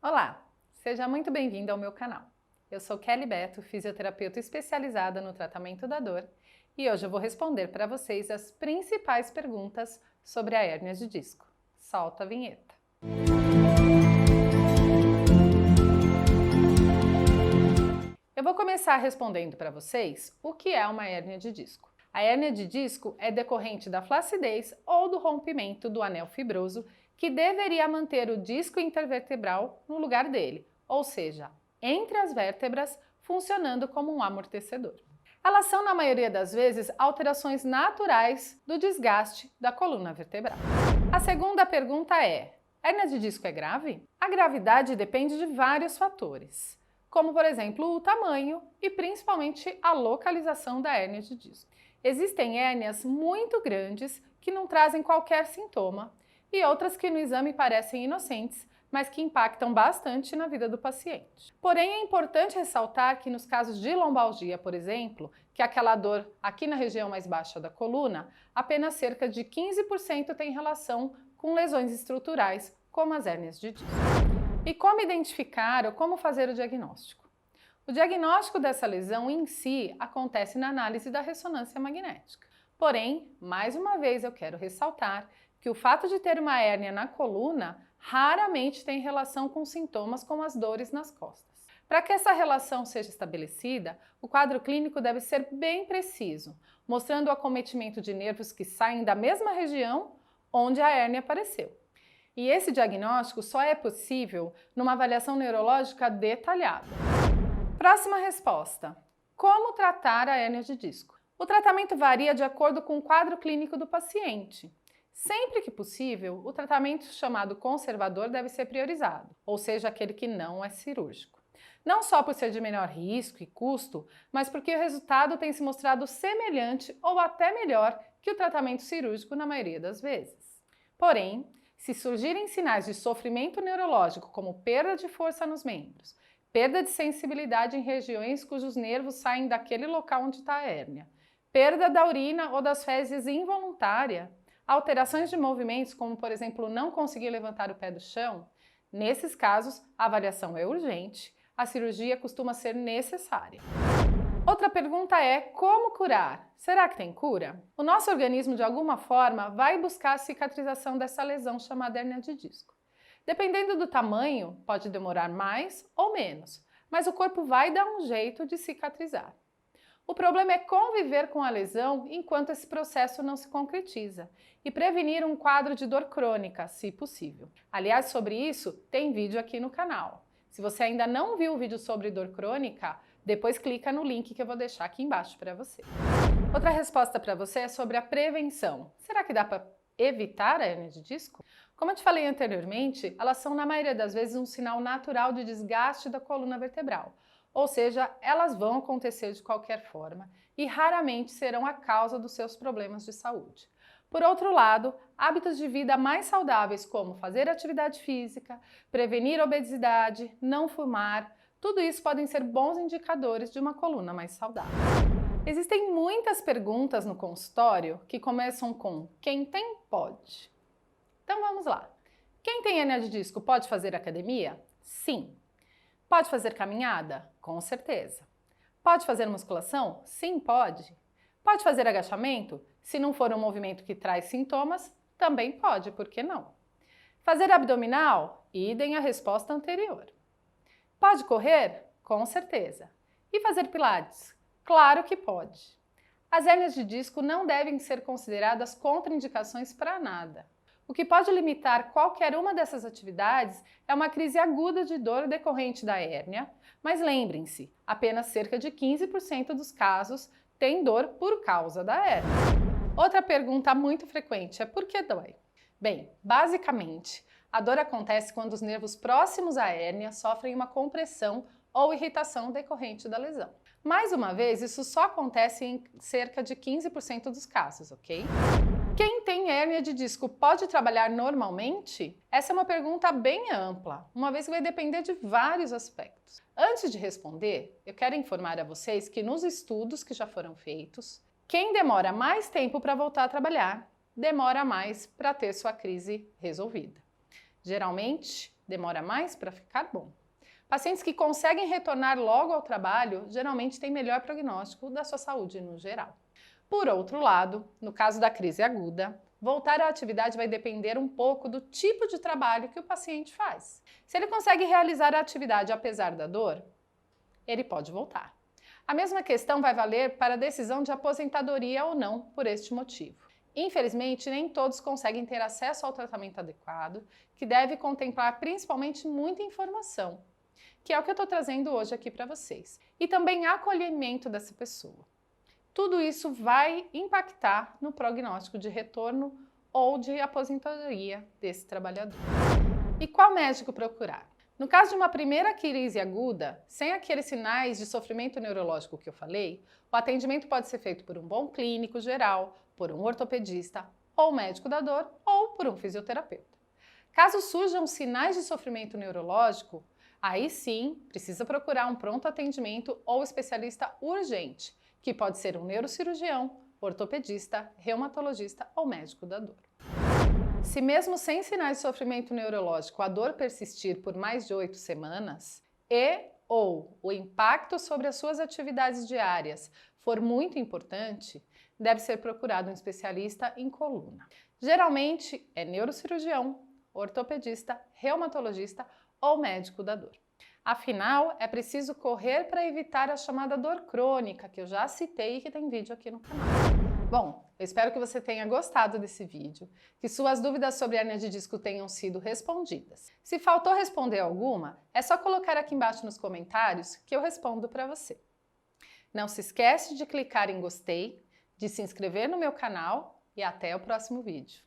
Olá, seja muito bem-vindo ao meu canal. Eu sou Kelly Beto, fisioterapeuta especializada no tratamento da dor, e hoje eu vou responder para vocês as principais perguntas sobre a hérnia de disco. Solta a vinheta. Eu vou começar respondendo para vocês o que é uma hérnia de disco. A hérnia de disco é decorrente da flacidez ou do rompimento do anel fibroso que deveria manter o disco intervertebral no lugar dele, ou seja, entre as vértebras, funcionando como um amortecedor. Elas são, na maioria das vezes, alterações naturais do desgaste da coluna vertebral. A segunda pergunta é: hérnia de disco é grave? A gravidade depende de vários fatores, como, por exemplo, o tamanho e principalmente a localização da hérnia de disco. Existem hérnias muito grandes que não trazem qualquer sintoma e outras que no exame parecem inocentes, mas que impactam bastante na vida do paciente. Porém, é importante ressaltar que nos casos de lombalgia, por exemplo, que é aquela dor aqui na região mais baixa da coluna, apenas cerca de 15% tem relação com lesões estruturais, como as hérnias de disco. E como identificar ou como fazer o diagnóstico? O diagnóstico dessa lesão em si acontece na análise da ressonância magnética. Porém, mais uma vez eu quero ressaltar que o fato de ter uma hérnia na coluna raramente tem relação com sintomas como as dores nas costas. Para que essa relação seja estabelecida, o quadro clínico deve ser bem preciso, mostrando o acometimento de nervos que saem da mesma região onde a hérnia apareceu. E esse diagnóstico só é possível numa avaliação neurológica detalhada. Próxima resposta: como tratar a hérnia de disco? O tratamento varia de acordo com o quadro clínico do paciente. Sempre que possível, o tratamento chamado conservador deve ser priorizado, ou seja, aquele que não é cirúrgico. Não só por ser de menor risco e custo, mas porque o resultado tem se mostrado semelhante ou até melhor que o tratamento cirúrgico na maioria das vezes. Porém, se surgirem sinais de sofrimento neurológico, como perda de força nos membros, perda de sensibilidade em regiões cujos nervos saem daquele local onde está a hérnia, perda da urina ou das fezes involuntária, alterações de movimentos, como por exemplo não conseguir levantar o pé do chão, nesses casos a avaliação é urgente, a cirurgia costuma ser necessária. Outra pergunta é: como curar? Será que tem cura? O nosso organismo de alguma forma vai buscar a cicatrização dessa lesão chamada hérnia de disco. Dependendo do tamanho, pode demorar mais ou menos, mas o corpo vai dar um jeito de cicatrizar. O problema é conviver com a lesão enquanto esse processo não se concretiza e prevenir um quadro de dor crônica, se possível. Aliás, sobre isso tem vídeo aqui no canal. Se você ainda não viu o vídeo sobre dor crônica, depois clica no link que eu vou deixar aqui embaixo para você. Outra resposta para você é sobre a prevenção. Será que dá para evitar a hérnia de disco? Como eu te falei anteriormente, elas são na maioria das vezes um sinal natural de desgaste da coluna vertebral. Ou seja, elas vão acontecer de qualquer forma e raramente serão a causa dos seus problemas de saúde. Por outro lado, hábitos de vida mais saudáveis, como fazer atividade física, prevenir obesidade, não fumar, tudo isso podem ser bons indicadores de uma coluna mais saudável. Existem muitas perguntas no consultório que começam com quem tem, pode. Então vamos lá. Quem tem hérnia de disco pode fazer academia? Sim. Pode fazer caminhada? Com certeza. Pode fazer musculação? Sim, pode. Pode fazer agachamento? Se não for um movimento que traz sintomas, também pode, por que não? Fazer abdominal? Idem a resposta anterior. Pode correr? Com certeza. E fazer pilates? Claro que pode. As hérnias de disco não devem ser consideradas contraindicações para nada. O que pode limitar qualquer uma dessas atividades é uma crise aguda de dor decorrente da hérnia, mas lembrem-se, apenas cerca de 15% dos casos têm dor por causa da hérnia. Outra pergunta muito frequente é: por que dói? Bem, basicamente, a dor acontece quando os nervos próximos à hérnia sofrem uma compressão ou irritação decorrente da lesão. Mais uma vez, isso só acontece em cerca de 15% dos casos, ok? Quem tem hérnia de disco pode trabalhar normalmente? Essa é uma pergunta bem ampla, uma vez que vai depender de vários aspectos. Antes de responder, eu quero informar a vocês que nos estudos que já foram feitos, quem demora mais tempo para voltar a trabalhar, demora mais para ter sua crise resolvida. Geralmente, demora mais para ficar bom. Pacientes que conseguem retornar logo ao trabalho geralmente têm melhor prognóstico da sua saúde no geral. Por outro lado, no caso da crise aguda, voltar à atividade vai depender um pouco do tipo de trabalho que o paciente faz. Se ele consegue realizar a atividade apesar da dor, ele pode voltar. A mesma questão vai valer para a decisão de aposentadoria ou não por este motivo. Infelizmente, nem todos conseguem ter acesso ao tratamento adequado, que deve contemplar principalmente muita informação, que é o que eu estou trazendo hoje aqui para vocês, e também acolhimento dessa pessoa. Tudo isso vai impactar no prognóstico de retorno ou de aposentadoria desse trabalhador. E qual médico procurar? No caso de uma primeira crise aguda, sem aqueles sinais de sofrimento neurológico que eu falei, o atendimento pode ser feito por um bom clínico geral, por um ortopedista, ou médico da dor, ou por um fisioterapeuta. Caso surjam sinais de sofrimento neurológico, aí sim precisa procurar um pronto atendimento ou especialista urgente, que pode ser um neurocirurgião, ortopedista, reumatologista ou médico da dor. Se mesmo sem sinais de sofrimento neurológico a dor persistir por mais de 8 semanas ou o impacto sobre as suas atividades diárias for muito importante, deve ser procurado um especialista em coluna. Geralmente é neurocirurgião, ortopedista, reumatologista ou médico da dor. Afinal, é preciso correr para evitar a chamada dor crônica, que eu já citei e que tem vídeo aqui no canal. Bom, eu espero que você tenha gostado desse vídeo, que suas dúvidas sobre hérnia de disco tenham sido respondidas. Se faltou responder alguma, é só colocar aqui embaixo nos comentários que eu respondo para você. Não se esquece de clicar em gostei, de se inscrever no meu canal e até o próximo vídeo.